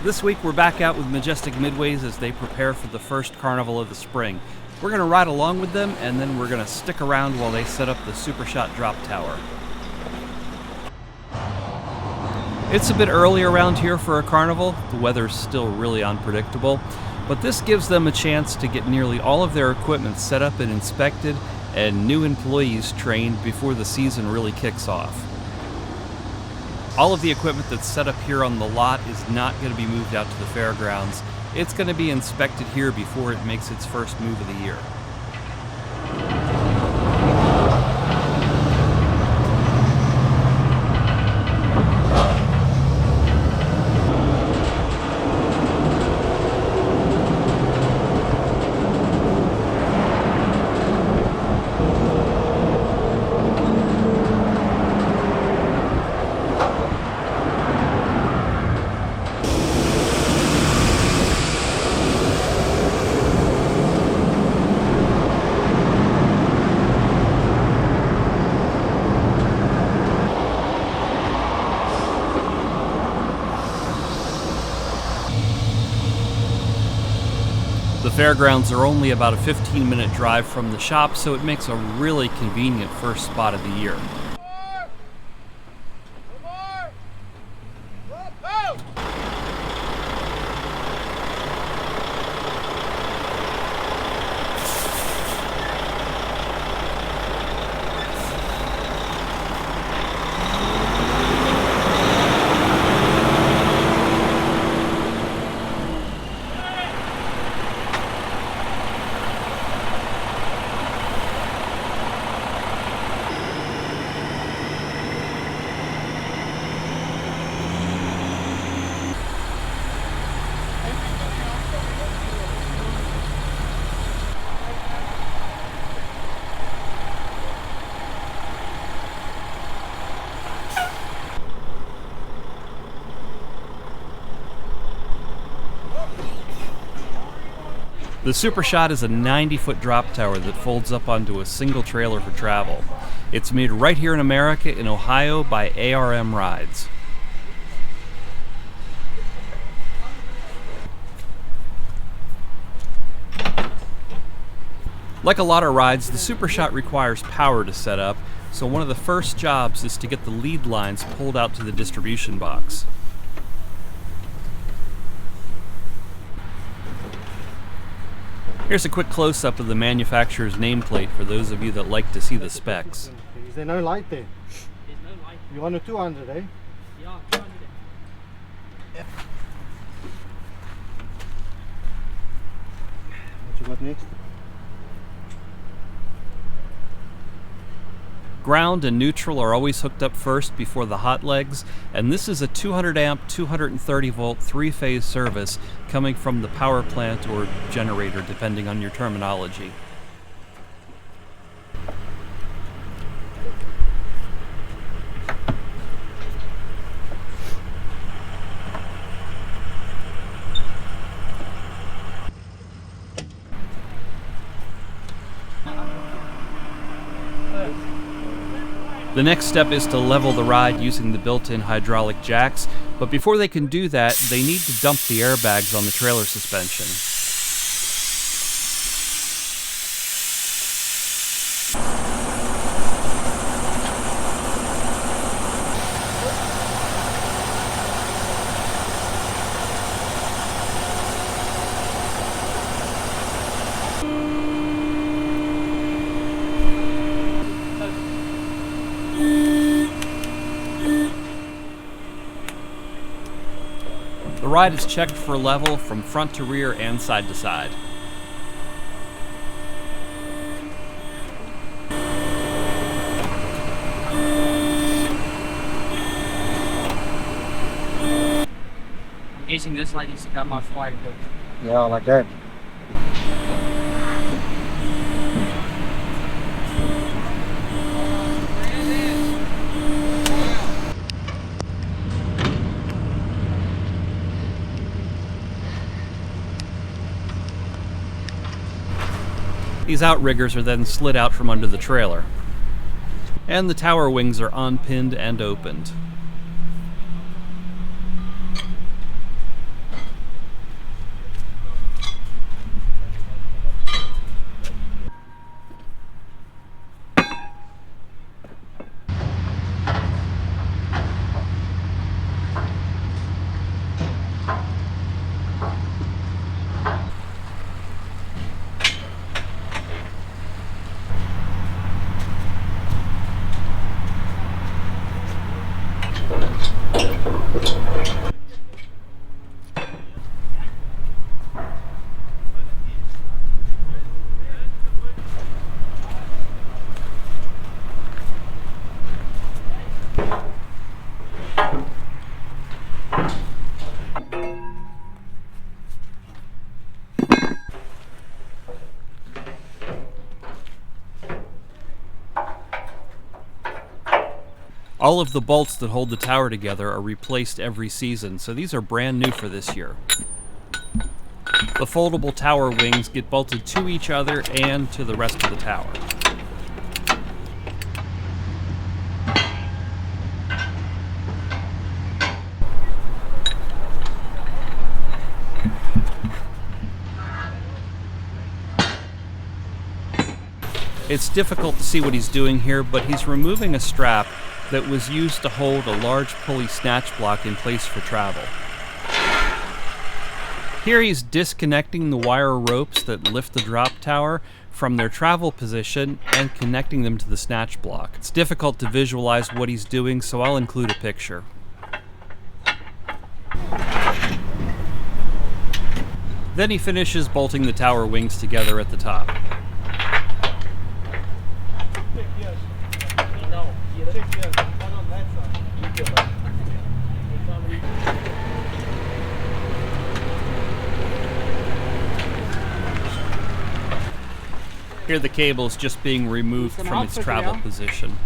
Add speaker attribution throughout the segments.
Speaker 1: This week we're back out with Majestic Midways as they prepare for the first carnival of the spring. We're going to ride along with them, and then we're going to stick around while they set up the Super Shot drop tower. It's a bit early around here for a carnival. The weather's still really unpredictable, but this gives them a chance to get nearly all of their equipment set up and inspected, and new employees trained before the season really kicks off. All of the equipment that's set up here on the lot is not going to be moved out to the fairgrounds. It's going to be inspected here before it makes its first move of the year. The fairgrounds are only about a 15-minute drive from the shop, so it makes a really convenient first spot of the year. The Super Shot is a 90-foot drop tower that folds up onto a single trailer for travel. It's made right here in America, in Ohio, by ARM Rides. Like a lot of rides, the Super Shot requires power to set up, so one of the first jobs is to get the lead lines pulled out to the distribution box. Here's a quick close-up of the manufacturer's nameplate for those of you that like to see the specs.
Speaker 2: Is there no light there?
Speaker 3: There's no light.
Speaker 2: You want a 200, eh?
Speaker 3: Yeah, 200.
Speaker 2: Yeah. What you got next?
Speaker 1: Ground and neutral are always hooked up first before the hot legs, and this is a 200 amp, 230 volt, 3-phase service coming from the power plant or generator, depending on your terminology. The next step is to level the ride using the built-in hydraulic jacks, but before they can do that, they need to dump the airbags on the trailer suspension. The ride is checked for level from front to rear and side to side.
Speaker 3: I'm guessing this light needs to come off wide.
Speaker 2: Yeah, like that.
Speaker 1: These outriggers are then slid out from under the trailer. And the tower wings are unpinned and opened. All of the bolts that hold the tower together are replaced every season, so these are brand new for this year. The foldable tower wings get bolted to each other and to the rest of the tower. It's difficult to see what he's doing here, but he's removing a strap that was used to hold a large pulley snatch block in place for travel. Here he's disconnecting the wire ropes that lift the drop tower from their travel position and connecting them to the snatch block. It's difficult to visualize what he's doing, so I'll include a picture. Then he finishes bolting the tower wings together at the top. Here the cable is just being removed from its travel position.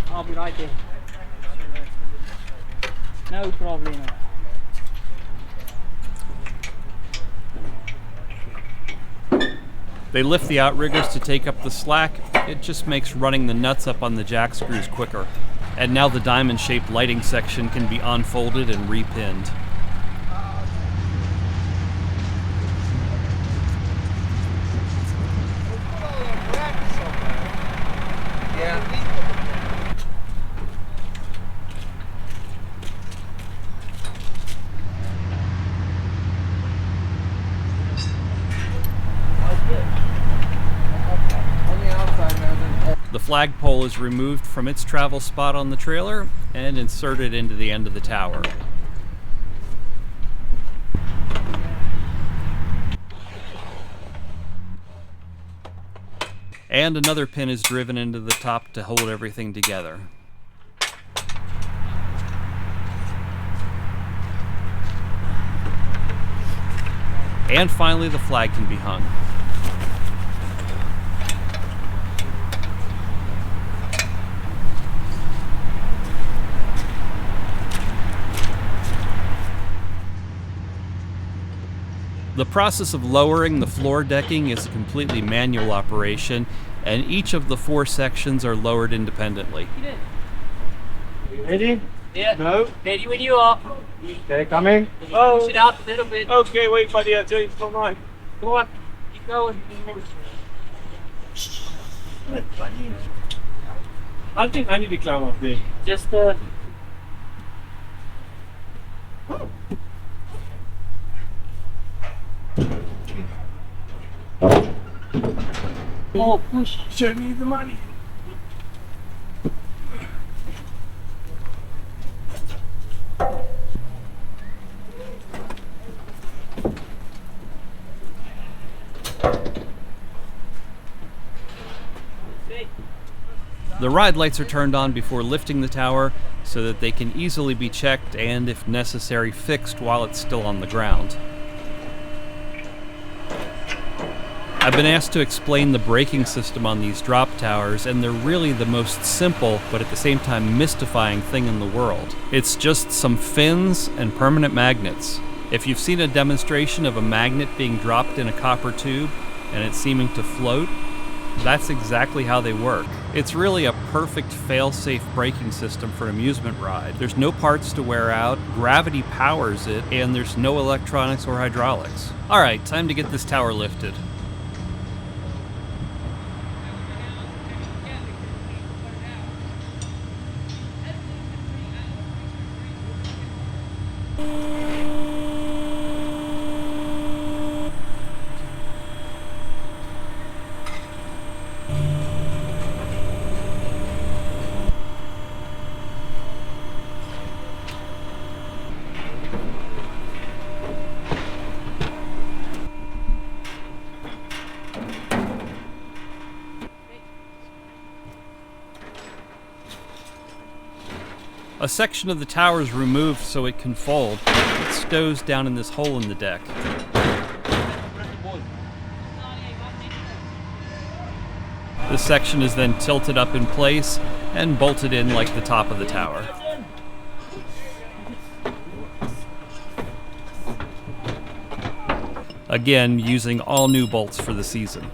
Speaker 3: I'll be right there. No problem.
Speaker 1: They lift the outriggers to take up the slack. It just makes running the nuts up on the jack screws quicker. And now the diamond-shaped lighting section can be unfolded and repinned. The flagpole is removed from its travel spot on the trailer and inserted into the end of the tower. And another pin is driven into the top to hold everything together. And finally, the flag can be hung. The process of lowering the floor decking is a completely manual operation, and each of the 4 sections are lowered independently.
Speaker 2: Ready?
Speaker 3: Yeah.
Speaker 2: No.
Speaker 3: Ready when you are.
Speaker 2: Okay, coming.
Speaker 3: Oh. Push it out a little bit.
Speaker 2: Okay, wait, buddy. I'll tell you for mine.
Speaker 3: Go on. Keep going.
Speaker 2: I think I need to climb up there.
Speaker 3: Just oh, push.
Speaker 2: Show me the money.
Speaker 1: The ride lights are turned on before lifting the tower so that they can easily be checked and, if necessary, fixed while it's still on the ground. I've been asked to explain the braking system on these drop towers, and they're really the most simple, but at the same time mystifying thing in the world. It's just some fins and permanent magnets. If you've seen a demonstration of a magnet being dropped in a copper tube and it seeming to float, that's exactly how they work. It's really a perfect fail-safe braking system for an amusement ride. There's no parts to wear out, gravity powers it, and there's no electronics or hydraulics. Alright, time to get this tower lifted. A section of the tower is removed so it can fold. It stows down in this hole in the deck. This section is then tilted up in place, and bolted in like the top of the tower. Again, using all new bolts for the season.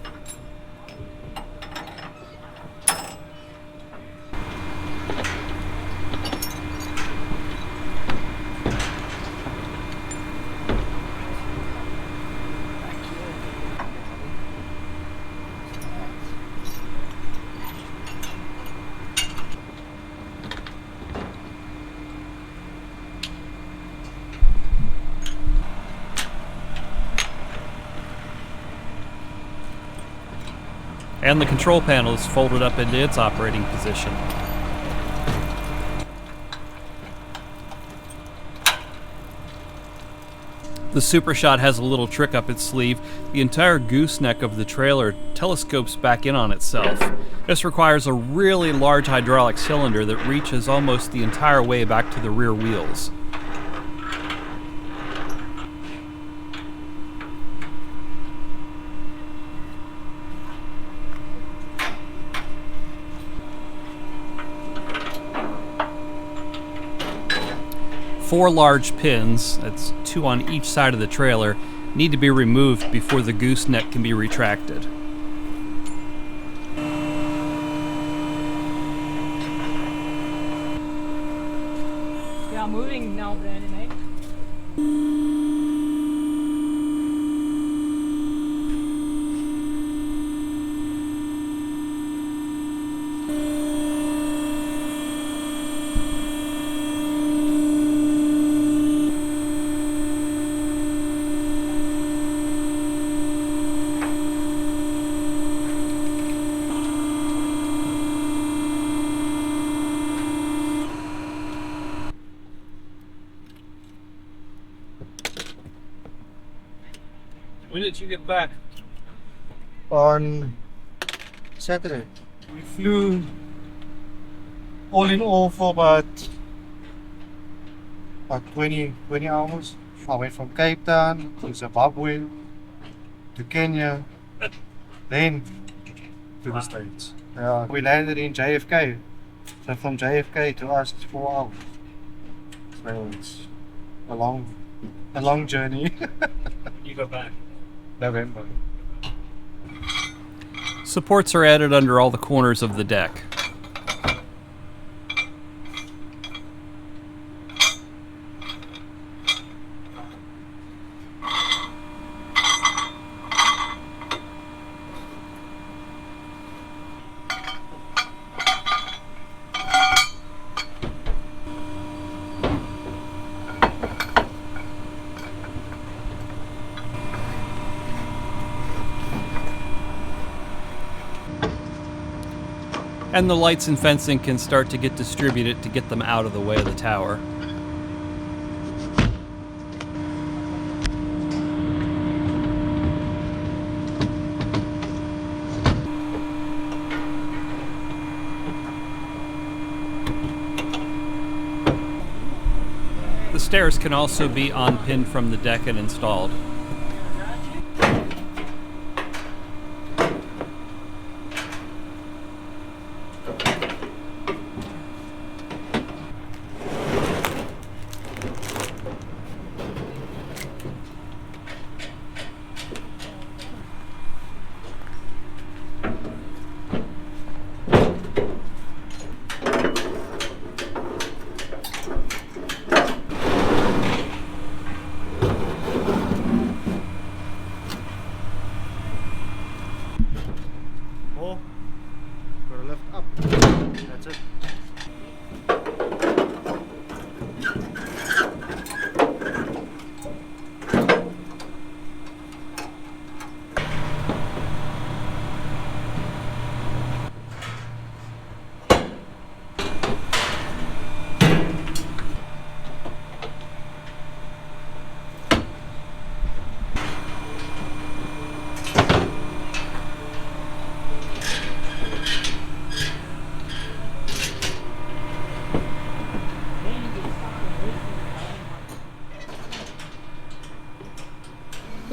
Speaker 1: And the control panel is folded up into its operating position. The Supershot has a little trick up its sleeve. The entire gooseneck of the trailer telescopes back in on itself. This requires a really large hydraulic cylinder that reaches almost the entire way back to the rear wheels. Four large pins, that's 2 on each side of the trailer, need to be removed before the gooseneck can be retracted.
Speaker 3: Yeah, moving now, Brandon, eh?
Speaker 2: When did you get back?
Speaker 4: On Saturday. We flew all in all for about 20 hours. I went from Cape Town to Zimbabwe to Kenya, then to the States. We landed in JFK. So from JFK to us it's 4 hours. So it's a long journey.
Speaker 2: You got back.
Speaker 4: November.
Speaker 1: Supports are added under all the corners of the deck. And the lights and fencing can start to get distributed to get them out of the way of the tower. The stairs can also be unpinned from the deck and installed.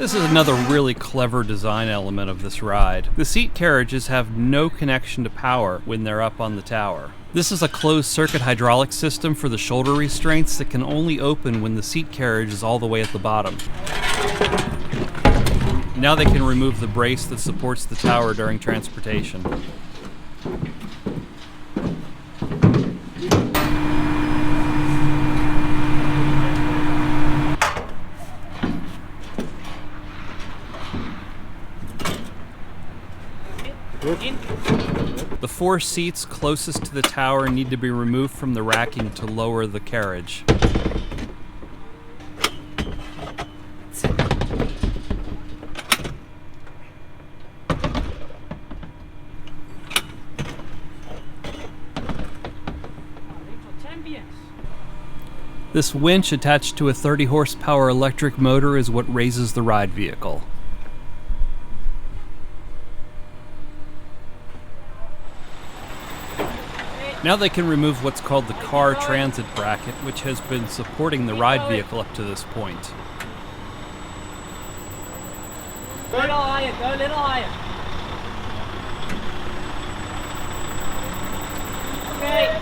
Speaker 1: This is another really clever design element of this ride. The seat carriages have no connection to power when they're up on the tower. This is a closed-circuit hydraulic system for the shoulder restraints that can only open when the seat carriage is all the way at the bottom. Now they can remove the brace that supports the tower during transportation. The 4 seats closest to the tower need to be removed from the racking to lower the carriage. This winch attached to a 30 horsepower electric motor is what raises the ride vehicle. Now they can remove what's called the car transit bracket, which has been supporting the ride vehicle up to this point.
Speaker 3: Go a little higher, go a little higher. Okay.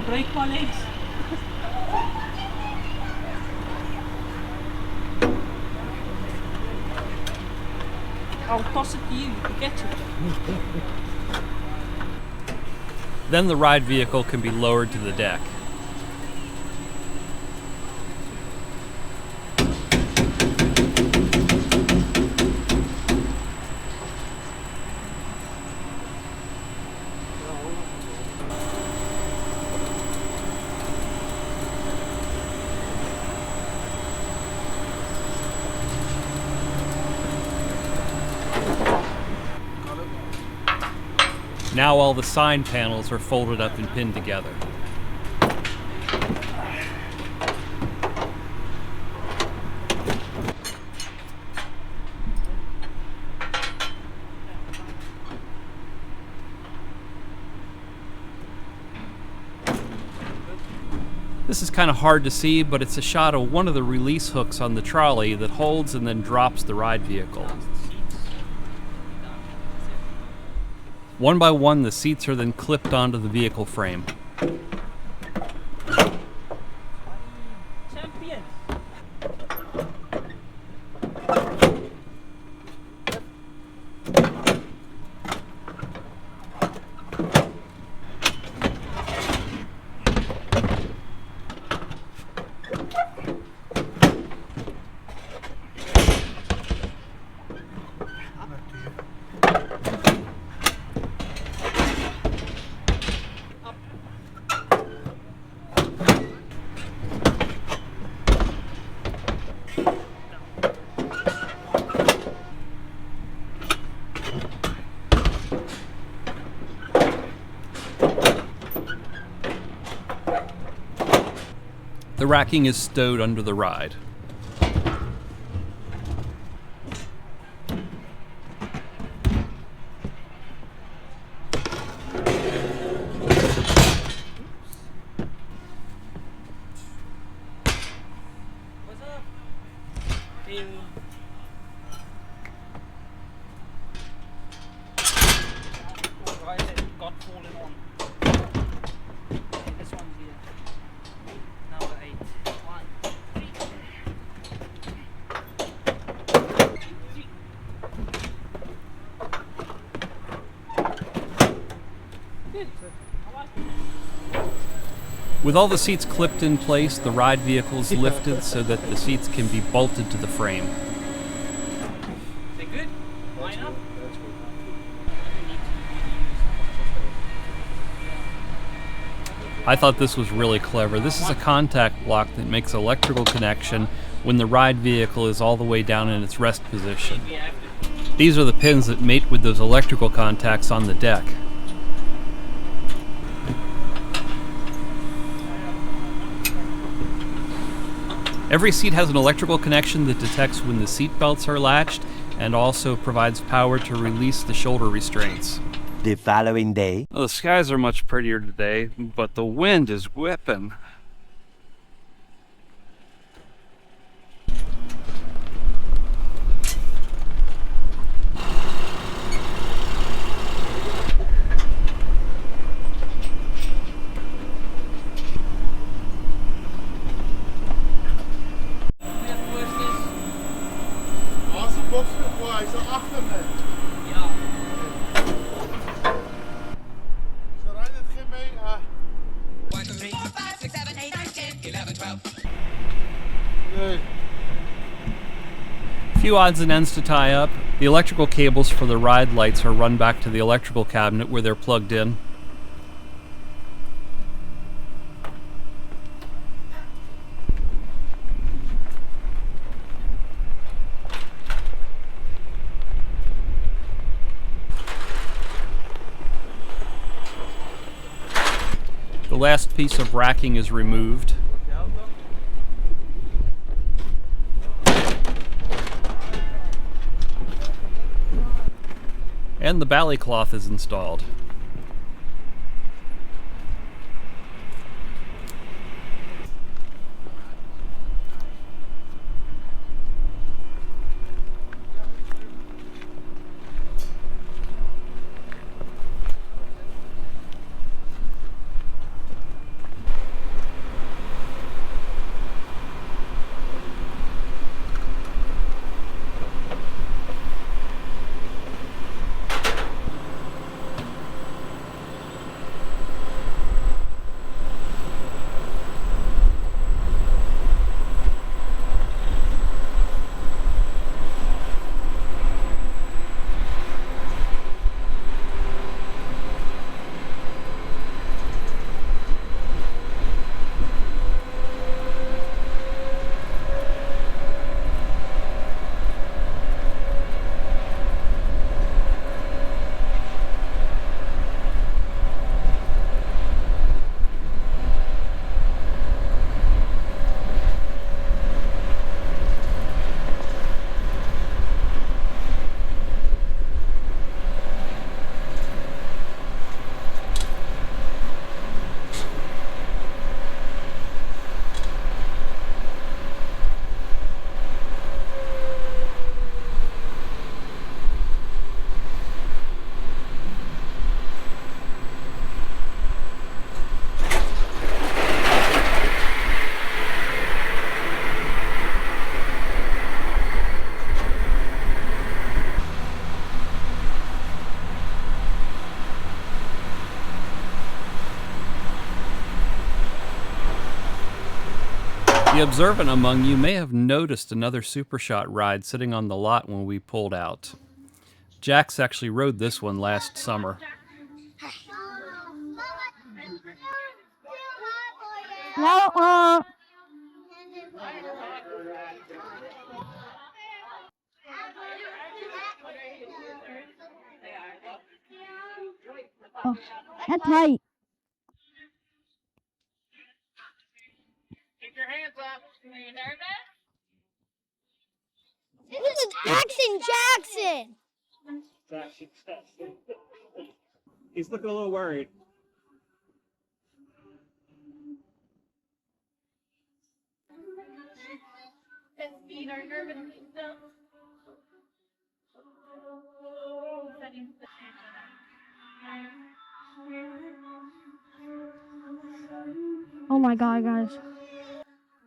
Speaker 3: Break my legs. I'll toss it to you, you can get it.
Speaker 1: Then the ride vehicle can be lowered to the deck. Now all the sign panels are folded up and pinned together. This is kind of hard to see, but it's a shot of one of the release hooks on the trolley that holds and then drops the ride vehicle. One by one, the seats are then clipped onto the vehicle frame.
Speaker 3: Champion.
Speaker 1: The racking is stowed under the ride.
Speaker 3: What's up? Hey. Right, it got fallen on. This one's here. Number 8. 1, 3. Good. I like it.
Speaker 1: With all the seats clipped in place, the ride vehicle is lifted so that the seats can be bolted to the frame.
Speaker 3: Is it good? Line up?
Speaker 1: I thought this was really clever. This is a contact block that makes electrical connection when the ride vehicle is all the way down in its rest position. These are the pins that mate with those electrical contacts on the deck. Every seat has an electrical connection that detects when the seat belts are latched and also provides power to release the shoulder restraints.
Speaker 5: The following day.
Speaker 1: Well, the skies are much prettier today, but the wind is whipping. Few odds and ends to tie up. The electrical cables for the ride lights are run back to the electrical cabinet where they're plugged in. The last piece of racking is removed. And the bally cloth is installed. The observant among you may have noticed another Supershot ride sitting on the lot when we pulled out. Jax actually rode this one last summer.
Speaker 6: No, oh, that's tight.
Speaker 7: Keep your hands up. Are you nervous?
Speaker 6: This is Action Jackson.
Speaker 2: He's looking a little worried.
Speaker 7: His feet are nervous still.
Speaker 6: Oh my god, guys.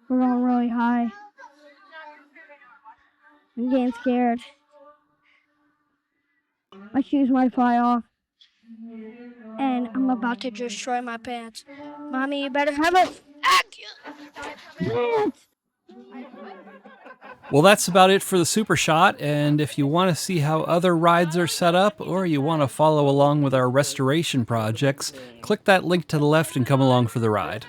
Speaker 6: We're going really high. I'm getting scared. My shoes might fly off. And I'm about to destroy my pants. Mommy, you better have it. Pants!
Speaker 1: Well, that's about it for the Supershot, and if you want to see how other rides are set up, or you want to follow along with our restoration projects, click that link to the left and come along for the ride.